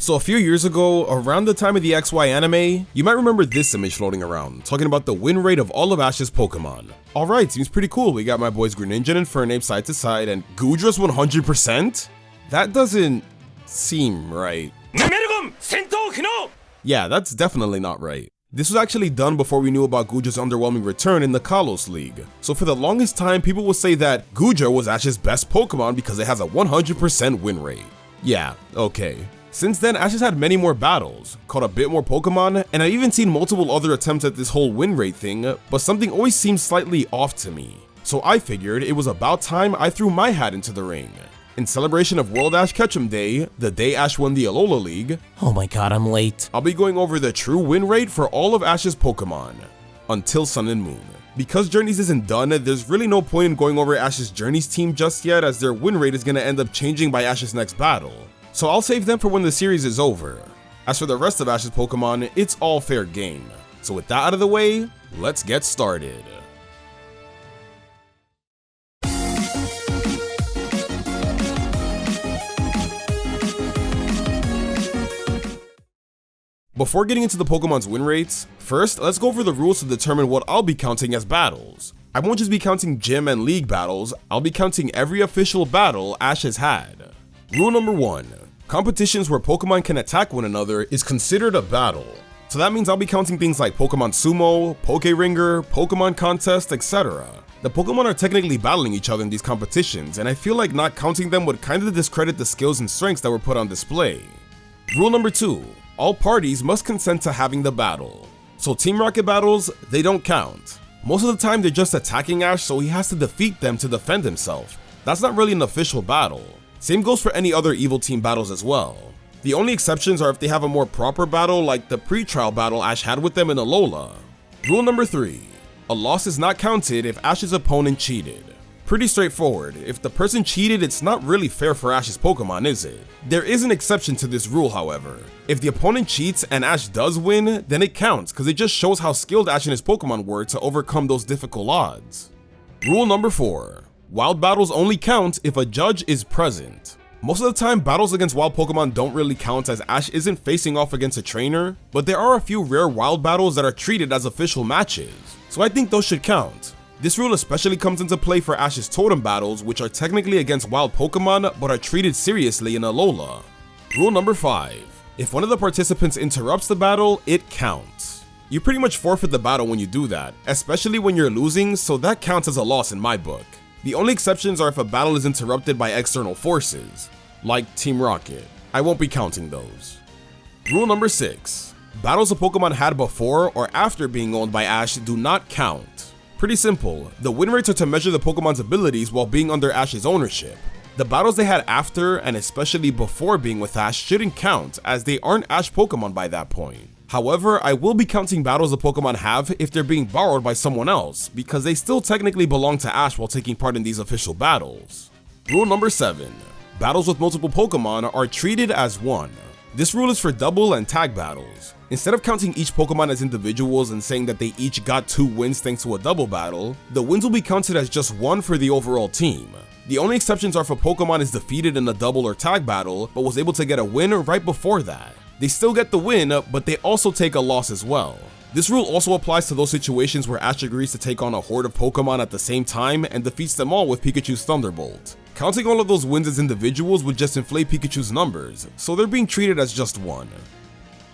So a few years ago, around the time of the XY anime, you might remember this image floating around, talking about the win rate of all of Ash's Pokemon. Alright, seems pretty cool. We got my boys Greninja and Fernape side to side, and Gudra's 100%? That doesn't seem right. Yeah, that's definitely not right. This was actually done before we knew about Gudra's underwhelming return in the Kalos League. So for the longest time, people would say that Gudra was Ash's best Pokemon because it has a 100% win rate. Yeah, okay. Since then, Ash has had many more battles, caught a bit more Pokemon, and I've even seen multiple other attempts at this whole win rate thing, but something always seems slightly off to me. So I figured it was about time I threw my hat into the ring. In celebration of World Ash Ketchum Day, the day Ash won the Alola League, oh my god, I'm late. I'll be going over the true win rate for all of Ash's Pokemon, until Sun and Moon. Because Journeys isn't done, there's really no point in going over Ash's Journeys team just yet, as their win rate is going to end up changing by Ash's next battle. So I'll save them for when the series is over. As for the rest of Ash's Pokemon, it's all fair game. So with that out of the way, let's get started. Before getting into the Pokemon's win rates, first let's go over the rules to determine what I'll be counting as battles. I won't just be counting gym and league battles, I'll be counting every official battle Ash has had. Rule number 1. Competitions where Pokemon can attack one another is considered a battle. So that means I'll be counting things like Pokemon Sumo, Pokeringer, Pokemon Contest, etc. The Pokemon are technically battling each other in these competitions, and I feel like not counting them would kinda discredit the skills and strengths that were put on display. Rule number 2. All parties must consent to having the battle. So Team Rocket battles, they don't count. Most of the time they're just attacking Ash, so he has to defeat them to defend himself. That's not really an official battle. Same goes for any other Evil Team battles as well. The only exceptions are if they have a more proper battle like the pre-trial battle Ash had with them in Alola. Rule number 3. A loss is not counted if Ash's opponent cheated. Pretty straightforward. If the person cheated, it's not really fair for Ash's Pokemon, is it? There is an exception to this rule, however. If the opponent cheats and Ash does win, then it counts because it just shows how skilled Ash and his Pokemon were to overcome those difficult odds. Rule number 4. Wild battles only count if a judge is present. Most of the time, battles against wild Pokemon don't really count as Ash isn't facing off against a trainer, but there are a few rare wild battles that are treated as official matches, so I think those should count. This rule especially comes into play for Ash's Totem battles, which are technically against wild Pokemon but are treated seriously in Alola. Rule number 5. If one of the participants interrupts the battle, it counts. You pretty much forfeit the battle when you do that, especially when you're losing, so that counts as a loss in my book. The only exceptions are if a battle is interrupted by external forces, like Team Rocket. I won't be counting those. Rule number 6. Battles a Pokemon had before or after being owned by Ash do not count. Pretty simple, the win rates are to measure the Pokemon's abilities while being under Ash's ownership. The battles they had after and especially before being with Ash shouldn't count, as they aren't Ash Pokemon by that point. However, I will be counting battles the Pokemon have if they're being borrowed by someone else, because they still technically belong to Ash while taking part in these official battles. Rule number 7. Battles with multiple Pokemon are treated as one. This rule is for double and tag battles. Instead of counting each Pokemon as individuals and saying that they each got 2 wins thanks to a double battle, the wins will be counted as just 1 for the overall team. The only exceptions are if a Pokemon is defeated in a double or tag battle, but was able to get a win right before that. They still get the win, but they also take a loss as well. This rule also applies to those situations where Ash agrees to take on a horde of Pokemon at the same time and defeats them all with Pikachu's Thunderbolt. Counting all of those wins as individuals would just inflate Pikachu's numbers, so they're being treated as just 1.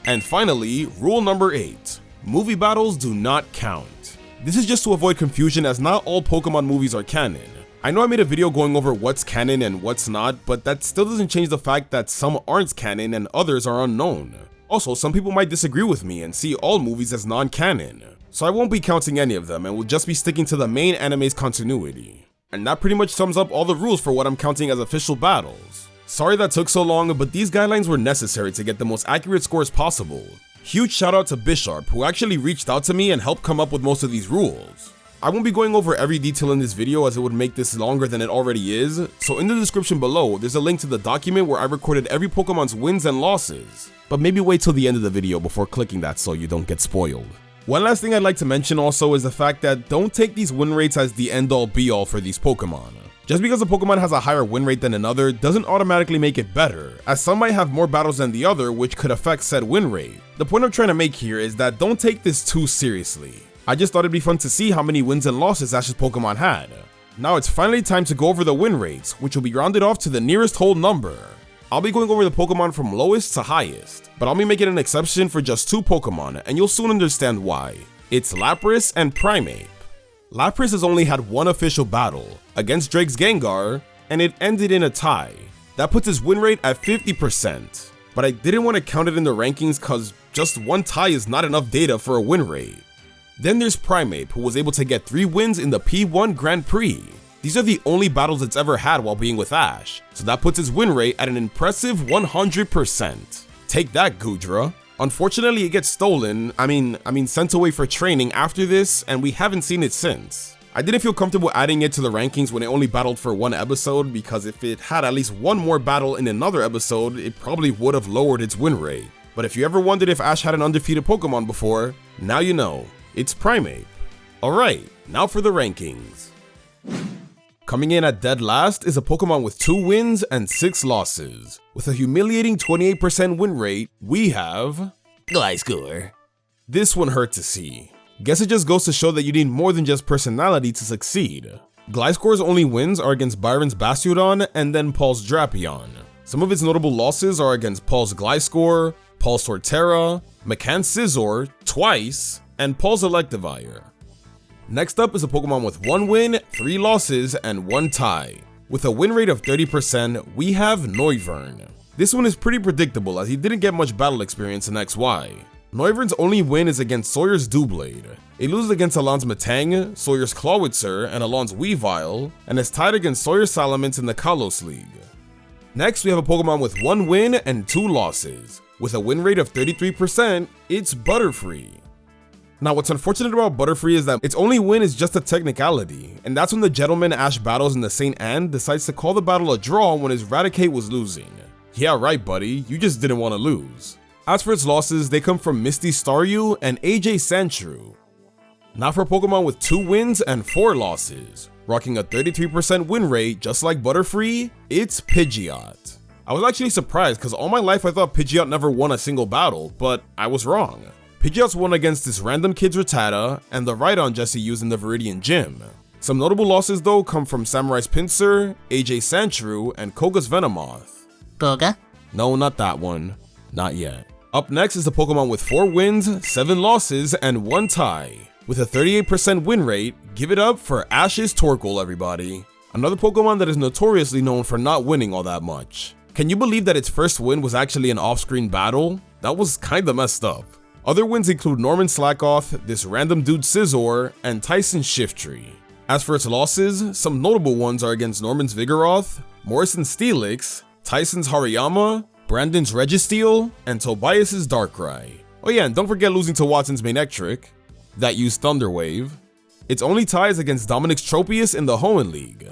And finally, rule number 8. Movie battles do not count. This is just to avoid confusion, as not all Pokemon movies are canon. I know I made a video going over what's canon and what's not, but that still doesn't change the fact that some aren't canon and others are unknown. Also, some people might disagree with me and see all movies as non-canon, so I won't be counting any of them and will just be sticking to the main anime's continuity. And that pretty much sums up all the rules for what I'm counting as official battles. Sorry that took so long, but these guidelines were necessary to get the most accurate scores possible. Huge shout out to Bisharp, who actually reached out to me and helped come up with most of these rules. I won't be going over every detail in this video as it would make this longer than it already is, so in the description below, there's a link to the document where I recorded every Pokemon's wins and losses. But maybe wait till the end of the video before clicking that so you don't get spoiled. One last thing I'd like to mention also is the fact that don't take these win rates as the end all be all for these Pokemon. Just because a Pokemon has a higher win rate than another doesn't automatically make it better, as some might have more battles than the other which could affect said win rate. The point I'm trying to make here is that don't take this too seriously. I just thought it'd be fun to see how many wins and losses Ash's Pokemon had. Now it's finally time to go over the win rates, which will be rounded off to the nearest whole number. I'll be going over the Pokemon from lowest to highest, but I'll be making an exception for just 2 Pokemon, and you'll soon understand why. It's Lapras and Primeape. Lapras has only had one official battle, against Drake's Gengar, and it ended in a tie. That puts his win rate at 50%, but I didn't want to count it in the rankings cause just one tie is not enough data for a win rate. Then there's Primeape, who was able to get 3 wins in the P1 Grand Prix. These are the only battles it's ever had while being with Ash, so that puts his win rate at an impressive 100%. Take that, Goodra. Unfortunately, it gets stolen, I mean sent away for training after this, and we haven't seen it since. I didn't feel comfortable adding it to the rankings when it only battled for 1 episode, because if it had at least 1 more battle in another episode, it probably would have lowered its win rate. But if you ever wondered if Ash had an undefeated Pokemon before, now you know. It's Primeape. Alright, now for the rankings. Coming in at dead last is a Pokemon with 2 wins and 6 losses. With a humiliating 28% win rate, we have Gliscor. This one hurt to see. Guess it just goes to show that you need more than just personality to succeed. Gliscor's only wins are against Byron's Bastiodon and then Paul's Drapion. Some of its notable losses are against Paul's Gliscor, Paul's Torterra, McCann's Scizor twice, and Paul's Electivire. Next up is a Pokemon with 1 win, 3 losses, and 1 tie. With a win rate of 30%, we have Noivern. This one is pretty predictable as he didn't get much battle experience in XY. Noivern's only win is against Sawyer's Doublade. It loses against Alon's Metang, Sawyer's Clawitzer, and Alon's Weavile, and is tied against Sawyer's Salamence in the Kalos League. Next, we have a Pokemon with 1 win and 2 losses. With a win rate of 33%, it's Butterfree. Now, what's unfortunate about Butterfree is that its only win is just a technicality, and that's when the gentleman Ash battles in the St. Anne decides to call the battle a draw when his Raticate was losing. Yeah, right, buddy, you just didn't want to lose. As for its losses, they come from Misty Staryu and AJ Sandshrew. Now for a Pokemon with 2 wins and 4 losses, rocking a 33% win rate just like Butterfree, it's Pidgeot. I was actually surprised because all my life I thought Pidgeot never won a single battle, but I was wrong. Pidgeot's won against this random kid's Rattata and the Rhydon Jesse used in the Viridian Gym. Some notable losses though come from Samurai's Pinsir, AJ Sandshrew, and Koga's Venomoth. Koga? No, not that one. Not yet. Up next is a Pokemon with 4 wins, 7 losses, and 1 tie. With a 38% win rate, give it up for Ash's Torkoal, everybody. Another Pokemon that is notoriously known for not winning all that much. Can you believe that its first win was actually an off-screen battle? That was kinda messed up. Other wins include Norman Slackoth, this random dude Scizor, and Tyson's Shiftry. As for its losses, some notable ones are against Norman's Vigoroth, Morrison's Steelix, Tyson's Hariyama, Brandon's Registeel, and Tobias's Darkrai. Oh yeah, and don't forget losing to Watson's Manectric, that used Thunder Wave. Its only tie is against Dominic's Tropius in the Hoenn League.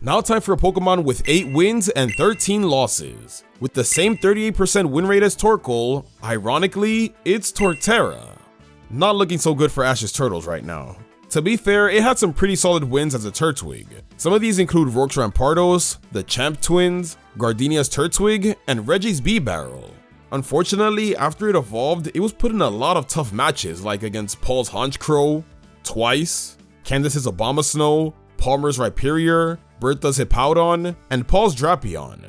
Now time for a Pokemon with 8 wins and 13 losses. With the same 38% win rate as Torkoal, ironically, it's Torterra. Not looking so good for Ash's Turtles right now. To be fair, it had some pretty solid wins as a Turtwig. Some of these include Rourke's Rampardos, the Champ Twins, Gardenia's Turtwig, and Reggie's Barrel. Unfortunately, after it evolved, it was put in a lot of tough matches like against Paul's Honchkrow, twice, Candace's Abomasnow, Palmer's Rhyperior, Bertha's Hippowdon, and Paul's Drapion.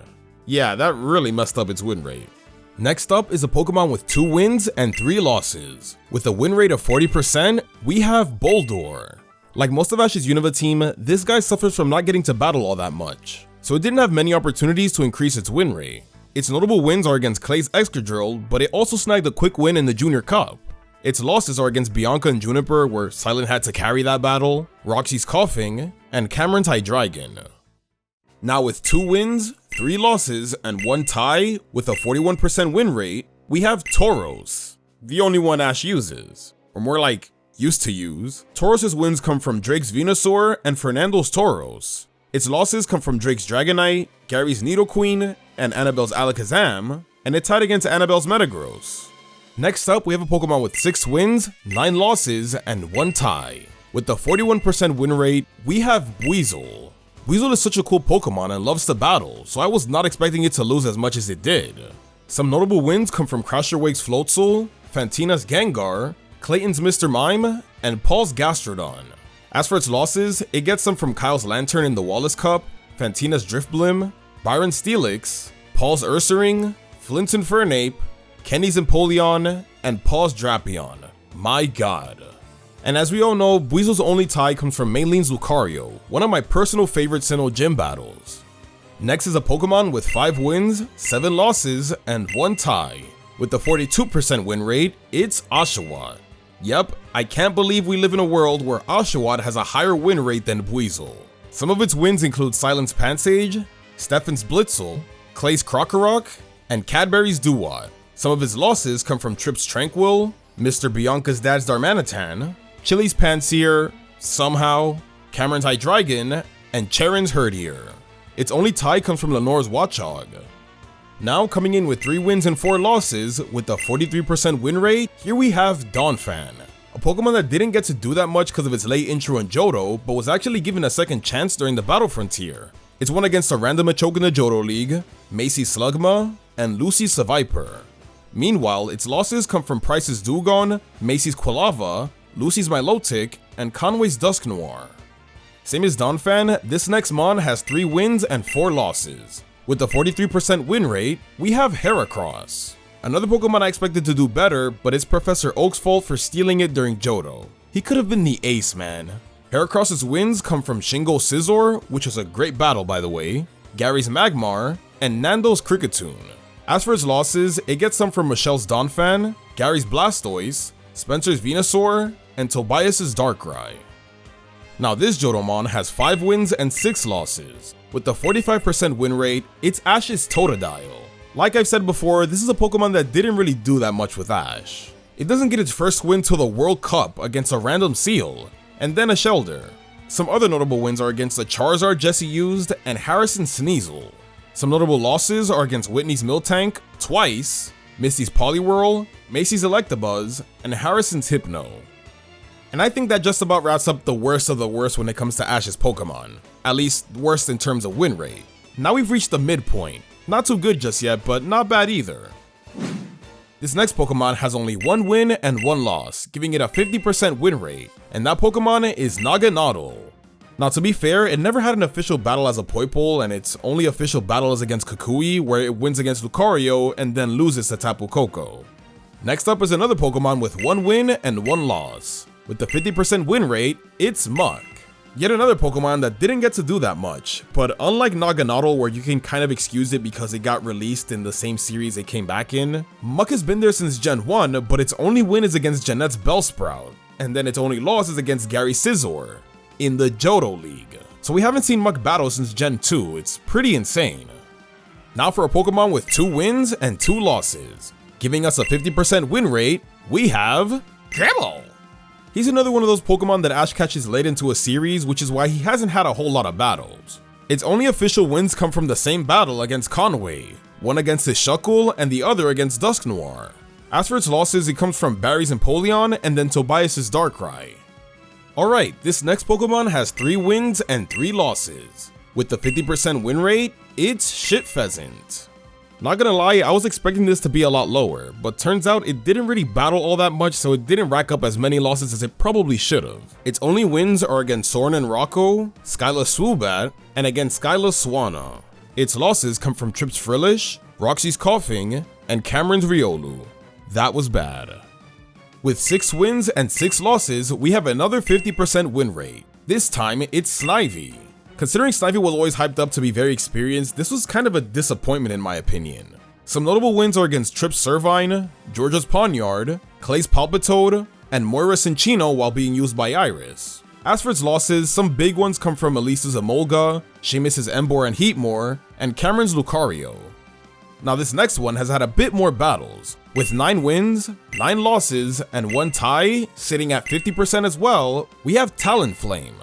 Yeah, that really messed up its win rate. Next up is a Pokemon with 2 wins and 3 losses. With a win rate of 40%, we have Boldore. Like most of Ash's Unova team, this guy suffers from not getting to battle all that much, so it didn't have many opportunities to increase its win rate. Its notable wins are against Clay's Excadrill, but it also snagged a quick win in the Junior Cup. Its losses are against Bianca and Juniper, where Silent had to carry that battle, Roxy's Coughing, and Cameron's Hydreigon. Now with 2 wins, 3 losses, and 1 tie, with a 41% win rate, we have Tauros, the only one Ash uses, or more like, used to use. Tauros' wins come from Drake's Venusaur and Fernando's Tauros. Its losses come from Drake's Dragonite, Gary's Nidoqueen, and Annabelle's Alakazam, and it tied against Annabelle's Metagross. Next up, we have a Pokemon with 6 wins, 9 losses, and 1 tie. With the 41% win rate, we have Weasel. Weasel is such a cool Pokemon and loves to battle, so I was not expecting it to lose as much as it did. Some notable wins come from Crasher Wake's Floatzel, Fantina's Gengar, Clayton's Mr. Mime, and Paul's Gastrodon. As for its losses, it gets some from Kyle's Lantern in the Wallace Cup, Fantina's Drifblim, Byron's Steelix, Paul's Ursaring, Flint's Infernape, Kenny's Empoleon, and Paul's Drapion. My god. And as we all know, Weasel's only tie comes from Mayleen's Lucario, one of my personal favorite Sinnoh gym battles. Next is a Pokemon with 5 wins, 7 losses, and 1 tie. With a 42% win rate, it's Oshawott. Yep, I can't believe we live in a world where Oshawott has a higher win rate than Weasel. Some of its wins include Silence Pansage, Stefan's Blitzel, Clay's Krokorok, and Cadbury's Duwat. Some of its losses come from Trip's Tranquil, Mr. Bianca's Dad's Darmanitan, Chili's Panseer, Somehow, Cameron's Hydreigon, and Charon's Herdier. Its only tie comes from Lenore's Watchog. Now coming in with 3 wins and 4 losses, with a 43% win rate, here we have Donphan. A Pokemon that didn't get to do that much because of its late intro in Johto, but was actually given a second chance during the Battle Frontier. It's won against a random Machoke in the Johto League, Macy's Slugma, and Lucy's Seviper. Meanwhile, its losses come from Price's Dewgong, Macy's Quilava, Lucy's Milotic, and Conway's Dusknoir. Same as Donphan, this next mon has 3 wins and 4 losses. With a 43% win rate, we have Heracross. Another Pokemon I expected to do better, but it's Professor Oak's fault for stealing it during Johto. He could have been the ace, man. Heracross's wins come from Shingo Scizor, which was a great battle by the way, Gary's Magmar, and Nando's Kricketune. As for its losses, it gets some from Michelle's Donphan, Gary's Blastoise, Spencer's Venusaur, and Tobias's Darkrai. Now this Johtomon has 5 wins and 6 losses. With the 45% win rate, it's Ash's Totodile. Like I've said before, this is a Pokemon that didn't really do that much with Ash. It doesn't get its first win till the World Cup against a random Seal, and then a Shelder. Some other notable wins are against the Charizard Jesse used and Harrison Sneasel. Some notable losses are against Whitney's Miltank twice, Misty's Poliwhirl, Macy's Electabuzz, and Harrison's Hypno. And I think that just about wraps up the worst of the worst when it comes to Ash's Pokemon. At least, worst in terms of win rate. Now we've reached the midpoint. Not too good just yet, but not bad either. This next Pokemon has only 1 win and 1 loss, giving it a 50% win rate, and that Pokemon is Naganadel. Now to be fair, it never had an official battle as a Poipole, and its only official battle is against Kukui, where it wins against Lucario and then loses to Tapu Koko. Next up is another Pokemon with 1 win and 1 loss. With the 50% win rate, it's Muck. Yet another Pokemon that didn't get to do that much, but unlike Naganadel where you can kind of excuse it because it got released in the same series it came back in, Muck has been there since Gen 1, but its only win is against Jeanette's Bellsprout, and then its only loss is against Gary Scizor in the Johto League. So we haven't seen Muck battle since Gen 2, it's pretty insane. Now for a Pokemon with 2 wins and 2 losses. Giving us a 50% win rate, we have Dribble. He's another one of those Pokemon that Ash catches late into a series, which is why he hasn't had a whole lot of battles. Its only official wins come from the same battle against Conway, one against his Shuckle and the other against Dusknoir. As for its losses, it comes from Barry's Empoleon and then Tobias's Darkrai. Alright, this next Pokemon has 3 wins and 3 losses. With the 50% win rate, it's Shit Pheasant. Not gonna lie, I was expecting this to be a lot lower, but turns out it didn't really battle all that much, so it didn't rack up as many losses as it probably should've. Its only wins are against Soren and Rocco, Skyla Swoobat, and against Skyla Swanna. Its losses come from Trip's Frillish, Roxy's Coughing, and Cameron's Riolu. That was bad. With 6 wins and 6 losses, we have another 50% win rate. This time, it's Snivy. Considering Snivy was always hyped up to be very experienced, this was kind of a disappointment in my opinion. Some notable wins are against Trip's Servine, Georgia's Pawniard, Clay's Palpitoad, and Moira Cinccino while being used by Iris. As for its losses, some big ones come from Elisa's Emolga, Seamus's Emboar and Heatmore, and Cameron's Lucario. Now this next one has had a bit more battles. With 9 wins, 9 losses, and 1 tie, sitting at 50% as well, we have Talonflame.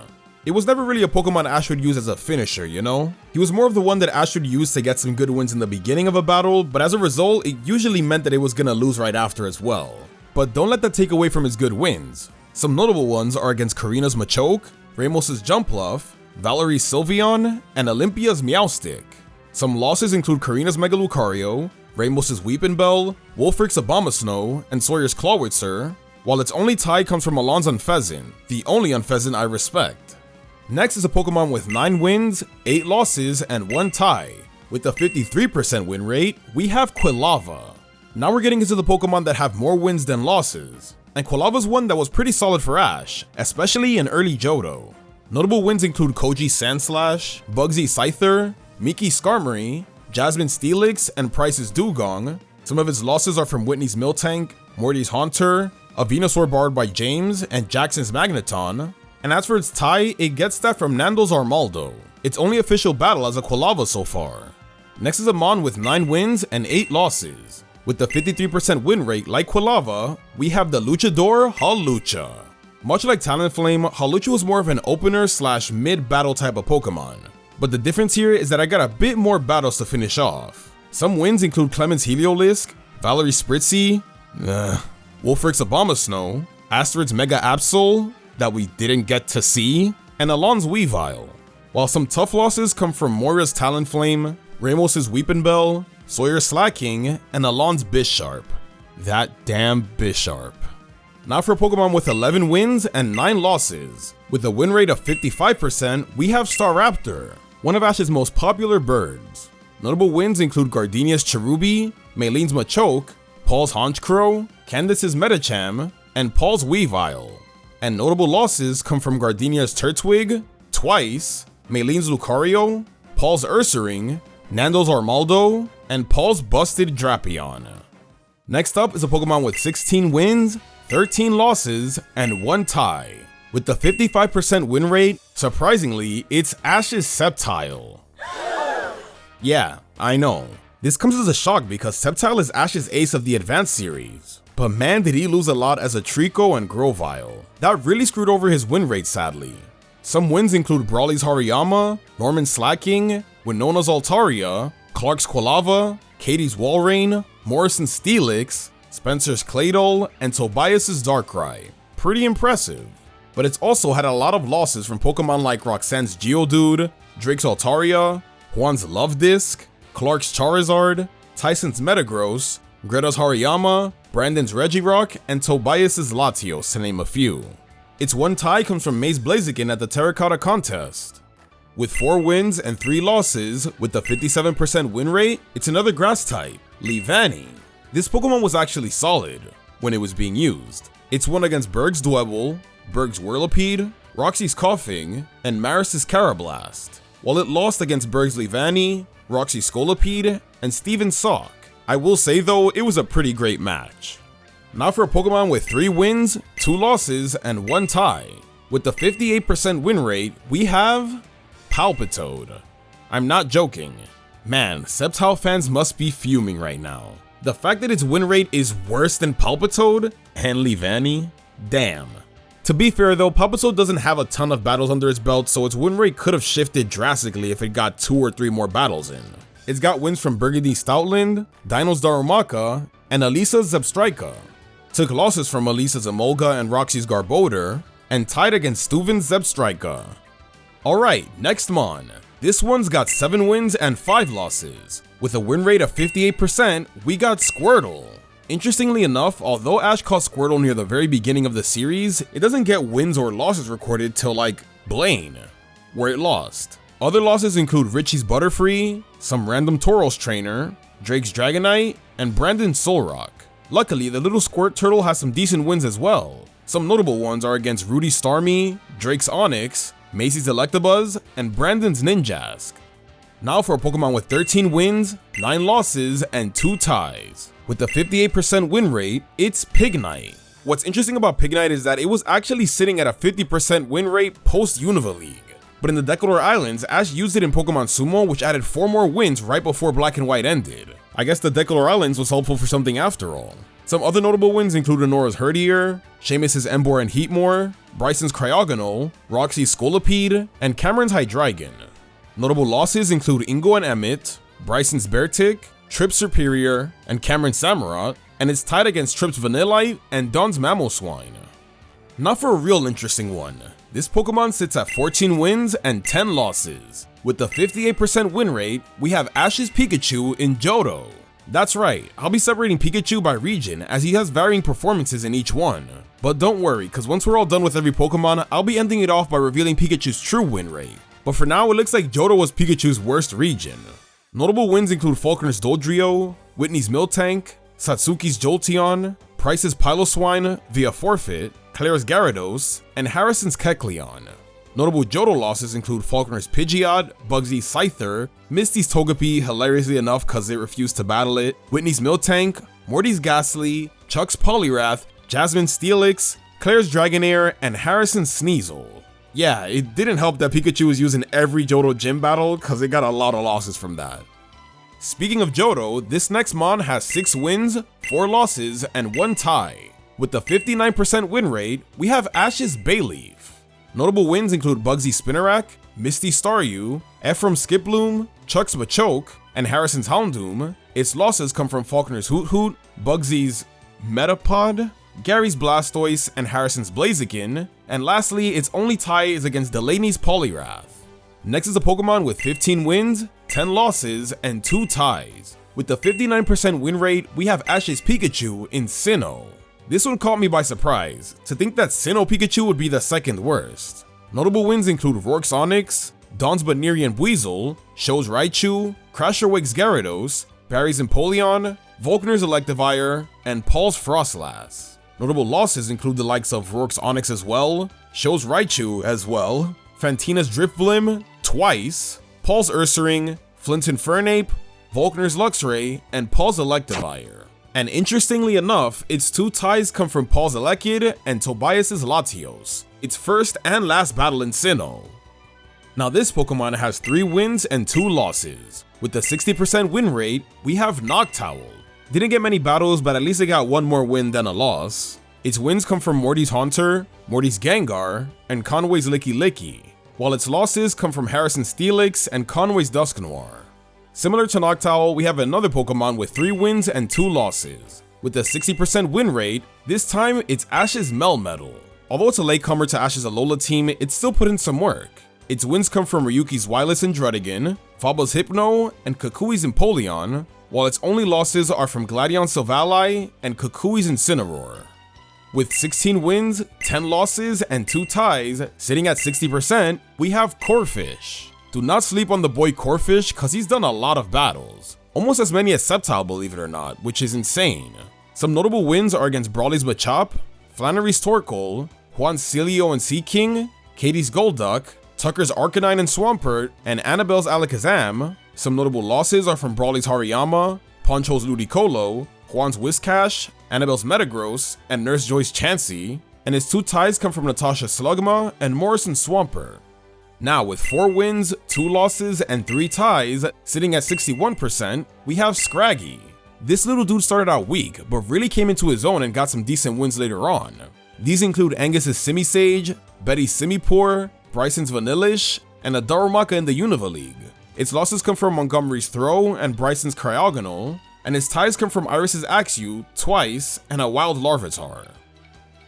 It was never really a Pokemon Ash would use as a finisher, you know? He was more of the one that Ash would use to get some good wins in the beginning of a battle, but as a result, it usually meant that it was gonna lose right after as well. But don't let that take away from his good wins. Some notable ones are against Karina's Machoke, Ramos's Jumpluff, Valerie's Sylveon, and Olympia's Meowstic. Some losses include Karina's Mega Lucario, Ramos's Weepinbell, Wulfric's Abomasnow, and Sawyer's Clawitzer, while its only tie comes from Alon's Unfezant, the only Unfezant I respect. Next is a Pokemon with 9 wins, 8 losses, and 1 tie. With a 53% win rate, we have Quilava. Now we're getting into the Pokemon that have more wins than losses, and Quilava's one that was pretty solid for Ash, especially in early Johto. Notable wins include Koji Sandslash, Bugsy Scyther, Miki Skarmory, Jasmine Steelix, and Price's Dugong. Some of its losses are from Whitney's Miltank, Morty's Haunter, a Venusaur borrowed by James, and Jackson's Magneton. And as for its tie, it gets that from Nando's Armaldo, its only official battle as a Quilava so far. Next is a Mon with 9 wins and 8 losses. With the 53% win rate like Quilava, we have the Luchador Hawlucha. Much like Talonflame, Hawlucha was more of an opener slash mid-battle type of Pokemon. But the difference here is that I got a bit more battles to finish off. Some wins include Clement's Heliolisk, Valerie's Spritzy, Wulfric's Abomasnow, Asteroid's Mega Absol, that we didn't get to see, and Alon's Weavile. While some tough losses come from Moira's Talonflame, Ramos's Weepinbell, Sawyer's Slacking, and Alon's Bisharp. That damn Bisharp. Now for a Pokemon with 11 wins and 9 losses. With a win rate of 55%, we have Staraptor, one of Ash's most popular birds. Notable wins include Gardenia's Cherubi, Maylene's Machoke, Paul's Honchkrow, Candace's Metacham, and Paul's Weavile. And notable losses come from Gardenia's Turtwig, Twice, Maylene's Lucario, Paul's Ursaring, Nando's Armaldo, and Paul's busted Drapion. Next up is a Pokemon with 16 wins, 13 losses, and 1 tie. With the 55% win rate, surprisingly, it's Ash's Sceptile. Yeah, I know. This comes as a shock because Sceptile is Ash's ace of the Advanced series. But man, did he lose a lot as a Trico and Grovyle. That really screwed over his win rate, sadly. Some wins include Brawly's Hariyama, Norman's Slacking, Winona's Altaria, Clark's Quilava, Katie's Walrein, Morrison's Steelix, Spencer's Claydol, and Tobias's Darkrai. Pretty impressive. But it's also had a lot of losses from Pokemon like Roxanne's Geodude, Drake's Altaria, Juan's Love Disc, Clark's Charizard, Tyson's Metagross, Greta's Hariyama, Brandon's Regirock, and Tobias's Latios, to name a few. Its 1 tie comes from Maze Blaziken at the Terracotta contest. With 4 wins and 3 losses, with the 57% win rate, it's another grass type, Leavanny. This Pokemon was actually solid when it was being used. It's won against Berg's Dwebble, Berg's Whirlipede, Roxy's Coughing, and Maris's Carablast, while it lost against Berg's Leavanny, Roxy's Scolipede, and Steven's Sock. I will say though, it was a pretty great match. Now for a Pokemon with 3 wins, 2 losses, and 1 tie. With the 58% win rate, we have Palpitoad. I'm not joking. Man, Sceptile fans must be fuming right now. The fact that its win rate is worse than Palpitoad and Leavanny? Damn. To be fair though, Palpitoad doesn't have a ton of battles under its belt, so its win rate could have shifted drastically if it got 2 or 3 more battles in. It's got wins from Burgundy's Stoutland, Dino's Darumaka, and Elisa's Zebstrika. Took losses from Elisa's Emolga and Roxy's Garbodor, and tied against Stuven's Zebstrika. Alright, next Mon. This one's got 7 wins and 5 losses. With a win rate of 58%, we got Squirtle. Interestingly enough, although Ash caught Squirtle near the very beginning of the series, it doesn't get wins or losses recorded till like Blaine, where it lost. Other losses include Richie's Butterfree, some random Tauros trainer, Drake's Dragonite, and Brandon's Solrock. Luckily, the little Squirt Turtle has some decent wins as well. Some notable ones are against Rudy's Starmie, Drake's Onix, Macy's Electabuzz, and Brandon's Ninjask. Now for a Pokemon with 13 wins, 9 losses, and 2 ties. With a 58% win rate, it's Pignite. What's interesting about Pignite is that it was actually sitting at a 50% win rate post-Unova League. But in the Decollor Islands, Ash used it in Pokemon Sumo, which added 4 more wins right before Black and White ended. I guess the Decollor Islands was helpful for something after all. Some other notable wins include Honora's Herdier, Seamus's Emboar and Heatmore, Bryson's Cryogonal, Roxy's Scolipede, and Cameron's Hydreigon. Notable losses include Ingo and Emmett, Bryson's Beartic, Trip's Superior, and Cameron's Samurott, and it's tied against Trip's Vanillite and Dawn's Mamoswine. Now for a real interesting one. This Pokemon sits at 14 wins and 10 losses. With the 58% win rate, we have Ash's Pikachu in Johto. That's right, I'll be separating Pikachu by region as he has varying performances in each one. But don't worry, cause once we're all done with every Pokemon, I'll be ending it off by revealing Pikachu's true win rate. But for now, it looks like Johto was Pikachu's worst region. Notable wins include Falkner's Dodrio, Whitney's Miltank, Satsuki's Jolteon, Price's Piloswine via forfeit, Claire's Gyarados, and Harrison's Kecleon. Notable Johto losses include Falkner's Pidgeot, Bugsy's Scyther, Misty's Togepi, hilariously enough cause it refused to battle it, Whitney's Miltank, Morty's Ghastly, Chuck's Poliwrath, Jasmine's Steelix, Claire's Dragonair, and Harrison's Sneasel. Yeah, it didn't help that Pikachu was used in every Johto gym battle cause it got a lot of losses from that. Speaking of Johto, this next mon has 6 wins, 4 losses, and 1 tie. With the 59% win rate, we have Ash's Bayleaf. Notable wins include Bugsy Spinarak, Misty Staryu, Ephraim Skiploom, Chuck's Machoke, and Harrison's Houndoom. Its losses come from Falkner's Hoot, Bugsy's Metapod, Gary's Blastoise, and Harrison's Blaziken. And lastly, its only tie is against Delaney's Poliwrath. Next is a Pokemon with 15 wins, 10 losses, and 2 ties. With the 59% win rate, we have Ash's Pikachu in Sinnoh. This one caught me by surprise, to think that Sinnoh Pikachu would be the second worst. Notable wins include Rourke's Onix, Dawn's Banerian Buizel, Show's Raichu, Crasherwake's Gyarados, Barry's Empoleon, Volkner's Electivire, and Paul's Frostlass. Notable losses include the likes of Rourke's Onix as well, Show's Raichu as well, Fantina's Drifblim twice, Paul's Ursaring, Flint's Infernape, Volkner's Luxray, and Paul's Electivire. And interestingly enough, its 2 ties come from Paul's Elekid and Tobias's Latios, its first and last battle in Sinnoh. Now this Pokemon has 3 wins and 2 losses. With the 60% win rate, we have Noctowl. Didn't get many battles, but at least it got 1 more win than a loss. Its wins come from Morty's Haunter, Morty's Gengar, and Conway's Licky Licky, while its losses come from Harrison's Steelix and Conway's Dusknoir. Similar to Noctowl, we have another Pokemon with 3 wins and 2 losses. With a 60% win rate, this time it's Ash's Melmetal. Although it's a latecomer to Ash's Alola team, it still put in some work. Its wins come from Ryuki's Wireless and Druddigon, Faba's Hypno, and Kukui's Empoleon, while its only losses are from Gladion's Silvally and Kukui's Incineroar. With 16 wins, 10 losses, and 2 ties, sitting at 60%, we have Corphish. Do not sleep on the boy Corphish cause he's done a lot of battles. Almost as many as Sceptile, believe it or not, which is insane. Some notable wins are against Brawly's Machop, Flannery's Torkoal, Juan's Celio and Sea King, Katie's Golduck, Tucker's Arcanine and Swampert, and Annabelle's Alakazam. Some notable losses are from Brawly's Hariyama, Poncho's Ludicolo, Juan's Whiscash, Annabelle's Metagross, and Nurse Joy's Chansey, and his 2 ties come from Natasha's Slugma and Morrison's Swampert. Now with 4 wins, 2 losses, and 3 ties, sitting at 61%, we have Scraggy. This little dude started out weak, but really came into his own and got some decent wins later on. These include Angus's Simisage, Betty's Simipour, Bryson's Vanillish, and a Darumaka in the Unova League. Its losses come from Montgomery's Throw and Bryson's Cryogonal, and its ties come from Iris's Axew twice and a Wild Larvitar.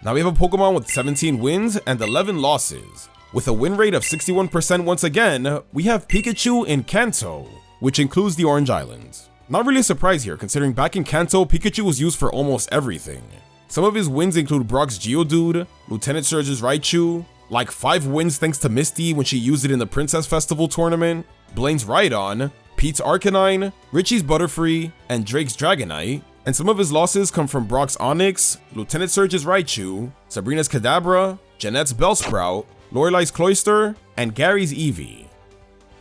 Now we have a Pokemon with 17 wins and 11 losses. With a win rate of 61% once again, we have Pikachu in Kanto, which includes the Orange Islands. Not really a surprise here, considering back in Kanto, Pikachu was used for almost everything. Some of his wins include Brock's Geodude, Lieutenant Surge's Raichu, like 5 wins thanks to Misty when she used it in the Princess Festival tournament, Blaine's Rhydon, Pete's Arcanine, Richie's Butterfree, and Drake's Dragonite, and some of his losses come from Brock's Onix, Lieutenant Surge's Raichu, Sabrina's Kadabra, Jeanette's Bellsprout, Lorelai's Cloyster, and Gary's Eevee.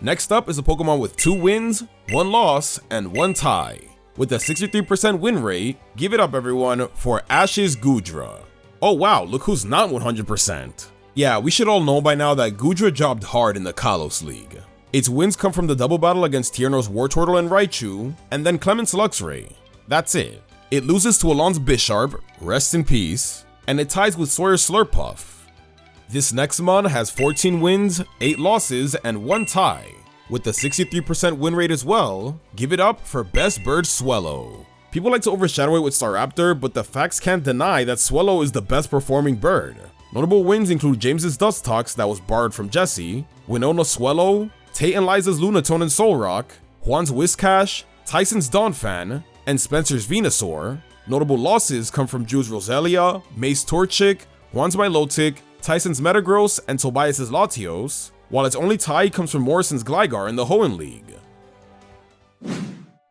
Next up is a Pokemon with 2 wins, 1 loss, and 1 tie. With a 63% win rate, give it up everyone for Ash's Goodra. Oh wow, look who's not 100%. Yeah, we should all know by now that Goodra jobbed hard in the Kalos League. Its wins come from the double battle against Tierno's Wartortle and Raichu, and then Clement's Luxray. That's it. It loses to Alon's Bisharp, rest in peace, and it ties with Sawyer's Slurpuff. This next mon has 14 wins, 8 losses, and 1 tie. With the 63% win rate as well, give it up for Best Bird Swellow. People like to overshadow it with Staraptor, but the facts can't deny that Swellow is the best performing bird. Notable wins include James's Dustox that was borrowed from Jesse, Winona Swellow, Tate and Liza's Lunatone and Solrock, Juan's Whiscash, Tyson's Donphan, and Spencer's Venusaur. Notable losses come from Drew's Roselia, May's Torchic, Juan's Milotic, Tyson's Metagross, and Tobias's Latios, while its only tie comes from Morrison's Gligar in the Hoenn League.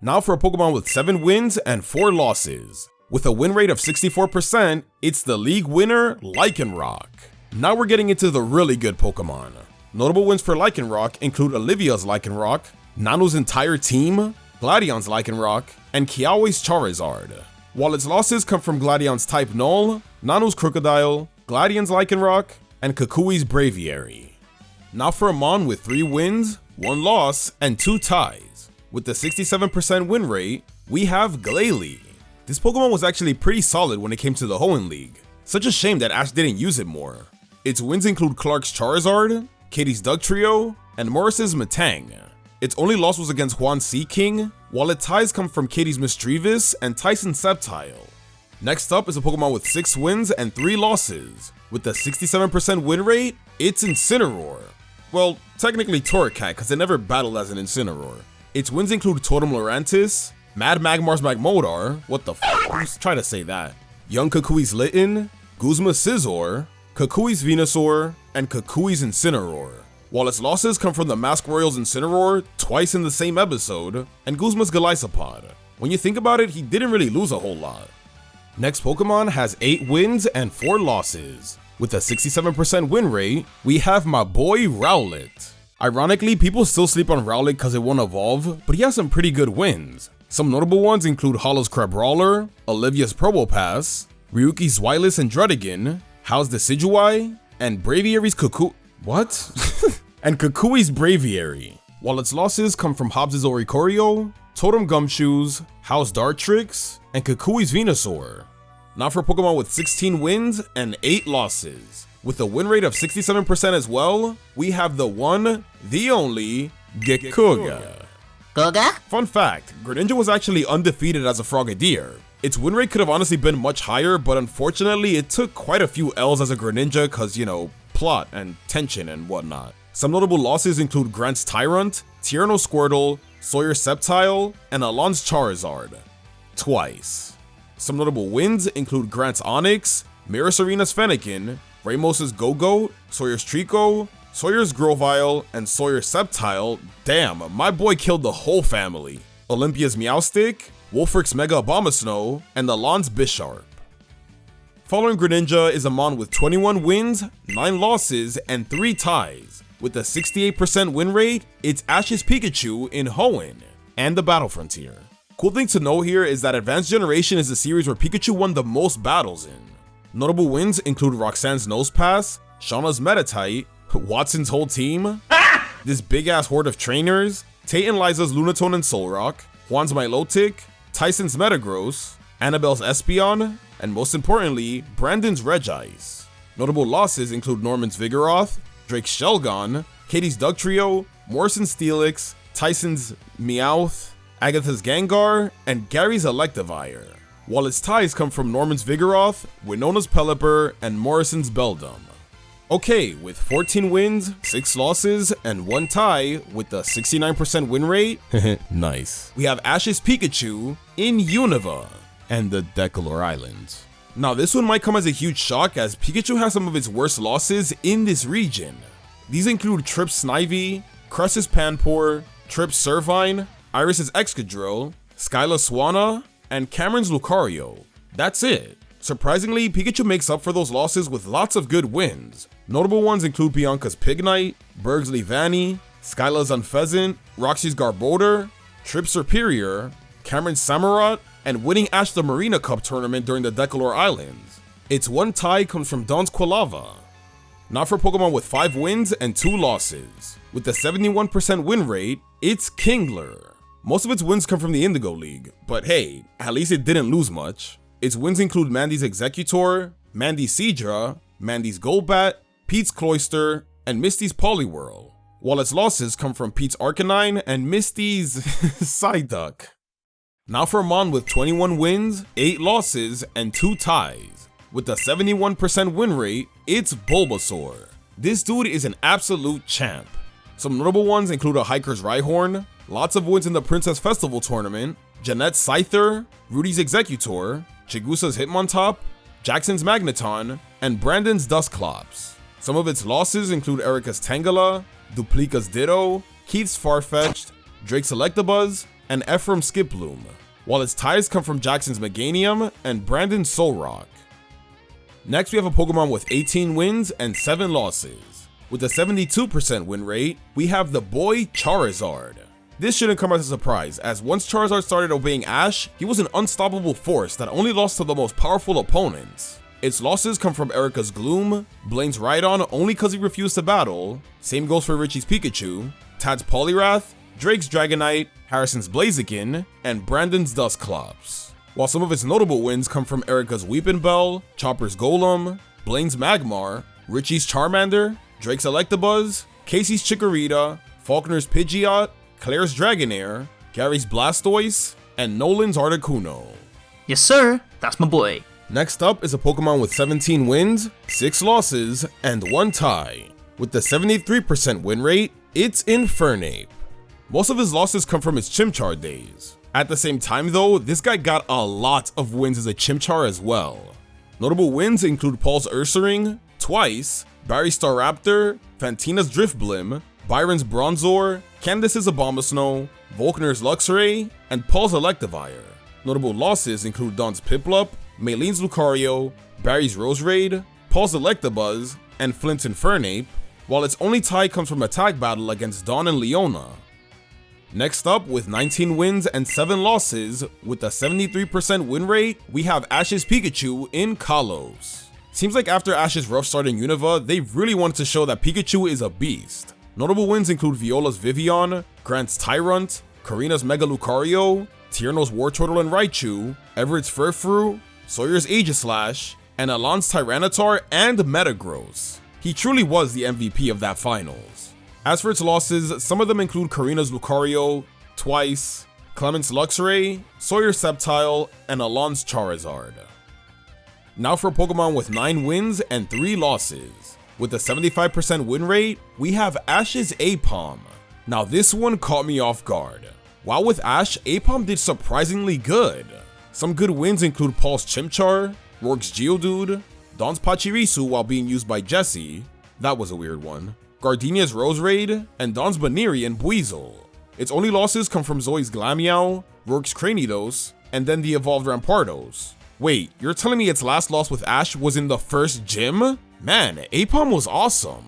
Now for a Pokemon with 7 wins and 4 losses. With a win rate of 64%, it's the league winner, Lycanroc. Now we're getting into the really good Pokemon. Notable wins for Lycanroc include Olivia's Lycanroc, Nanu's entire team, Gladion's Lycanroc, and Kiawe's Charizard. While its losses come from Gladion's Type Null, Nanu's Crocodile, Gladion's Lycanroc, and Kukui's Braviary. Now for a Mon with 3 wins, 1 loss, and 2 ties. With the 67% win rate, we have Glalie. This Pokemon was actually pretty solid when it came to the Hoenn League. Such a shame that Ash didn't use it more. Its wins include Clark's Charizard, Katie's Dugtrio, and Morris's Metang. Its only loss was against Juan's Seaking, while its ties come from Katie's Misdreavus and Tyson's Sceptile. Next up is a Pokemon with 6 wins and 3 losses. With the 67% win rate, it's Incineroar. Well, technically Torracat, because it never battled as an Incineroar. Its wins include Totem Lurantis, Mad Magmar's Magmodar, what the f***, who's trying to say that? Young Kukui's Litten, Guzma's Scizor, Kukui's Venusaur, and Kukui's Incineroar. While its losses come from the Mask Royal's Incineroar twice in the same episode, and Guzma's Golisopod. When you think about it, he didn't really lose a whole lot. Next Pokemon has 8 wins and 4 losses. With a 67% win rate, we have my boy Rowlet. Ironically, people still sleep on Rowlet because it won't evolve, but he has some pretty good wins. Some notable ones include Hollow's Crabrawler, Olivia's Probopass, Ryuki's Zweilous and Druddigon, How's Decidueye, and Braviary's and Kukui's Braviary. While its losses come from Hobbs' Oricorio, Totem Gumshoes, How's Dartrix, and Kukui's Venusaur. Now for Pokemon with 16 wins and 8 losses. With a win rate of 67% as well, we have the one, the only, Gekkoga. Fun fact, Greninja was actually undefeated as a Frogadier. Its win rate could have honestly been much higher, but unfortunately it took quite a few L's as a Greninja cause, you know, plot and tension and whatnot. Some notable losses include Grant's Tyrant, Tierno Squirtle, Sawyer's Sceptile, and Alon's Charizard. Twice. Some notable wins include Grant's Onix, Mirror Serena's Fennekin, Ramos's Go-Go, Sawyer's Trico, Sawyer's Grovyle, and Sawyer's Sceptile. Damn, my boy killed the whole family. Olympia's Meowstic, Wolfrick's Mega Abomasnow, and Alon's Bisharp. Following Greninja is a Mon with 21 wins, 9 losses, and 3 ties. With a 68% win rate, it's Ash's Pikachu in Hoenn and the Battle Frontier. Cool thing to know here is that Advanced Generation is a series where Pikachu won the most battles in. Notable wins include Roxanne's Nosepass, Shauna's Metatite, Watson's whole team, this big ass horde of trainers, Tate and Liza's Lunatone and Solrock, Juan's Milotic, Tyson's Metagross, Annabelle's Espeon, and most importantly, Brandon's Regice. Notable losses include Norman's Vigoroth, Drake's Shelgon, Katie's Dugtrio, Morrison's Steelix, Tyson's Meowth, Agatha's Gengar, and Gary's Electivire. While its ties come from Norman's Vigoroth, Winona's Pelipper, and Morrison's Beldum. Okay, with 14 wins, 6 losses, and 1 tie, with a 69% win rate, nice, we have Ash's Pikachu in Unova and the Decalor Islands. Now this one might come as a huge shock as Pikachu has some of its worst losses in this region. These include Trip's Snivy, Cress's Panpour, Trip's Servine, Iris's Excadrill, Skyla's Swanna, and Cameron's Lucario. That's it. Surprisingly, Pikachu makes up for those losses with lots of good wins. Notable ones include Bianca's Pignite, Berg's Leavanny, Skyla's Unpheasant, Roxy's Garbodor, Trip's Superior, Cameron's Samurott, and winning Ash the Marina Cup tournament during the Decalor Islands. Its one tie comes from Dawn's Quilava. Now for Pokemon with 5 wins and 2 losses. With a 71% win rate, it's Kingler. Most of its wins come from the Indigo League, but hey, at least it didn't lose much. Its wins include Mandy's Executor, Mandy's Seadra, Mandy's Golbat, Pete's Cloyster, and Misty's Poliwhirl, while its losses come from Pete's Arcanine and Misty's Psyduck. Now for a Mon with 21 wins, 8 losses, and 2 ties. With a 71% win rate, it's Bulbasaur. This dude is an absolute champ. Some notable ones include a Hiker's Rhyhorn, lots of wins in the Princess Festival tournament, Jeanette's Scyther, Rudy's Executor, Chigusa's Hitmontop, Jackson's Magneton, and Brandon's Dusclops. Some of its losses include Erika's Tangela, Duplica's Ditto, Keith's Farfetch'd, Drake's Electabuzz, and Ephraim's Skiploom, while its ties come from Jackson's Meganium and Brandon's Solrock. Next, we have a Pokemon with 18 wins and 7 losses. With a 72% win rate, we have the boy Charizard. This shouldn't come as a surprise, as once Charizard started obeying Ash, he was an unstoppable force that only lost to the most powerful opponents. Its losses come from Erika's Gloom, Blaine's Rhydon only cause he refused to battle, same goes for Richie's Pikachu, Tad's Poliwrath, Drake's Dragonite, Harrison's Blaziken, and Brandon's Dusclops. While some of its notable wins come from Erika's Weepinbell, Chopper's Golem, Blaine's Magmar, Richie's Charmander, Drake's Electabuzz, Casey's Chikorita, Faulkner's Pidgeot, Claire's Dragonair, Gary's Blastoise, and Nolan's Articuno. Yes sir, that's my boy. Next up is a Pokemon with 17 wins, 6 losses, and 1 tie. With the 73% win rate, it's Infernape. Most of his losses come from his Chimchar days. At the same time though, this guy got a lot of wins as a Chimchar as well. Notable wins include Paul's Ursaring, twice, Barry's Staraptor, Fantina's Drifblim, Byron's Bronzor, Candace's Abomasnow, Volkner's Luxray, and Paul's Electivire. Notable losses include Dawn's Piplup, Maylene's Lucario, Barry's Roserade, Paul's Electabuzz, and Flint's Infernape, while its only tie comes from attack battle against Dawn and Leona. Next up, with 19 wins and 7 losses, with a 73% win rate, we have Ash's Pikachu in Kalos. Seems like after Ash's rough start in Unova, they really wanted to show that Pikachu is a beast. Notable wins include Viola's Vivian, Grant's Tyrant, Karina's Mega Lucario, Tierno's Wartortle and Raichu, Everett's Furfrou, Sawyer's Aegislash, and Alon's Tyranitar and Metagross. He truly was the MVP of that finals. As for its losses, some of them include Karina's Lucario, twice, Clement's Luxray, Sawyer's Sceptile, and Alon's Charizard. Now for a Pokemon with 9 wins and 3 losses. With a 75% win rate, we have Ash's Aipom. Now this one caught me off guard. While with Ash, Aipom did surprisingly good. Some good wins include Paul's Chimchar, Rourke's Geodude, Dawn's Pachirisu while being used by Jessie, that was a weird one, Gardenia's Roserade, and Dawn's Baniri and Buizel. Its only losses come from Zoe's Glameow, Rourke's Cranidos, and then the evolved Rampardos. Wait, you're telling me its last loss with Ash was in the first gym? Man, Aipom was awesome.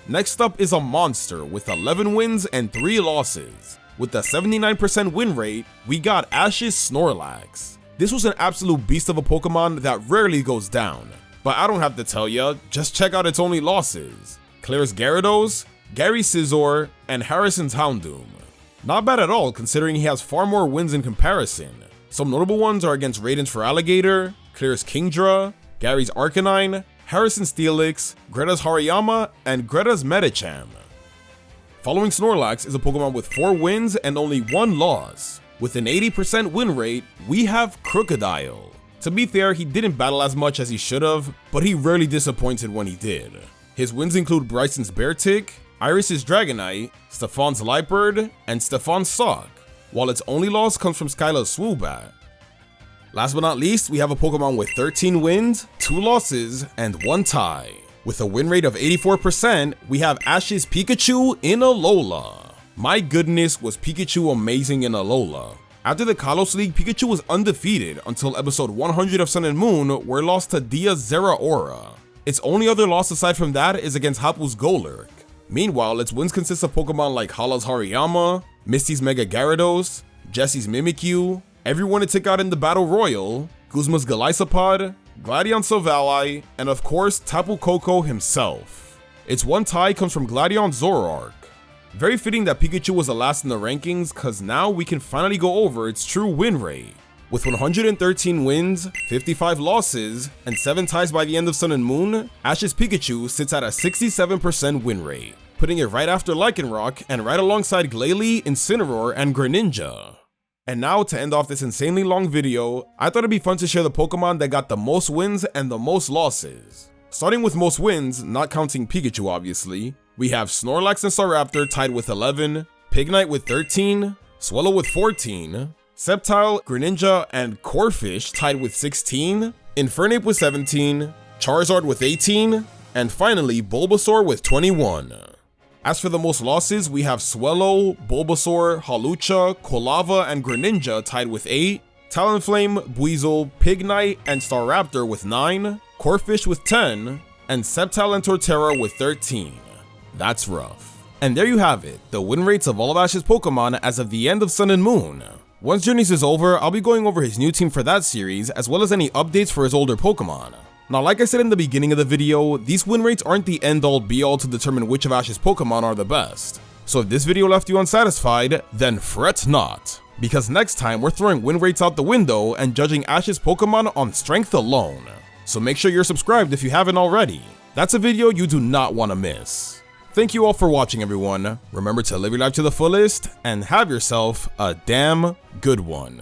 Next up is a monster with 11 wins and 3 losses. With a 79% win rate, we got Ash's Snorlax. This was an absolute beast of a Pokemon that rarely goes down. But I don't have to tell ya, just check out its only losses. Claire's Gyarados, Gary's Scizor, and Harrison's Houndoom. Not bad at all considering he has far more wins in comparison. Some notable ones are against Raiden's Feraligatr, Claire's Kingdra, Gary's Arcanine, Harrison's Steelix, Greta's Hariyama, and Greta's Medicham. Following Snorlax is a Pokemon with 4 wins and only 1 loss. With an 80% win rate, we have Crocodile. To be fair, he didn't battle as much as he should have, but he rarely disappointed when he did. His wins include Bryson's Beartick, Iris's Dragonite, Stefan's Liepard, and Stefan's Sock, while its only loss comes from Skyla's Swoobat. Last but not least, we have a Pokemon with 13 wins, 2 losses, and 1 tie. With a win rate of 84%, we have Ash's Pikachu in Alola. My goodness, was Pikachu amazing in Alola. After the Kalos League, Pikachu was undefeated until episode 100 of Sun and Moon, where it lost to Dia Zeraora. Its only other loss aside from that is against Hapu's Golurk. Meanwhile, its wins consist of Pokemon like Hala's Hariyama, Misty's Mega Gyarados, Jessie's Mimikyu, everyone it took out in the Battle Royal, Guzma's Golisopod, Gladion Silvally, and of course Tapu Koko himself. Its 1 tie comes from Gladion Zoroark. Very fitting that Pikachu was the last in the rankings, cause now we can finally go over its true win rate. With 113 wins, 55 losses, and 7 ties by the end of Sun and Moon, Ash's Pikachu sits at a 67% win rate, putting it right after Lycanroc and right alongside Glalie, Incineroar, and Greninja. And now to end off this insanely long video, I thought it'd be fun to share the Pokemon that got the most wins and the most losses. Starting with most wins, not counting Pikachu obviously, we have Snorlax and Staraptor tied with 11, Pignite with 13, Swallow with 14, Sceptile, Greninja, and Corphish tied with 16, Infernape with 17, Charizard with 18, and finally Bulbasaur with 21. As for the most losses, we have Swellow, Bulbasaur, Hawlucha, Quilava, and Greninja tied with 8, Talonflame, Buizel, Pignite, and Staraptor with 9, Corphish with 10, and Sceptile and Torterra with 13. That's rough. And there you have it, the win rates of all of Ash's Pokemon as of the end of Sun and Moon. Once Journeys is over, I'll be going over his new team for that series, as well as any updates for his older Pokemon. Now, like I said in the beginning of the video, these win rates aren't the end-all be-all to determine which of Ash's Pokemon are the best. So if this video left you unsatisfied, then fret not, because next time we're throwing win rates out the window and judging Ash's Pokemon on strength alone. So make sure you're subscribed if you haven't already. That's a video you do not want to miss. Thank you all for watching, everyone. Remember to live your life to the fullest and have yourself a damn good one.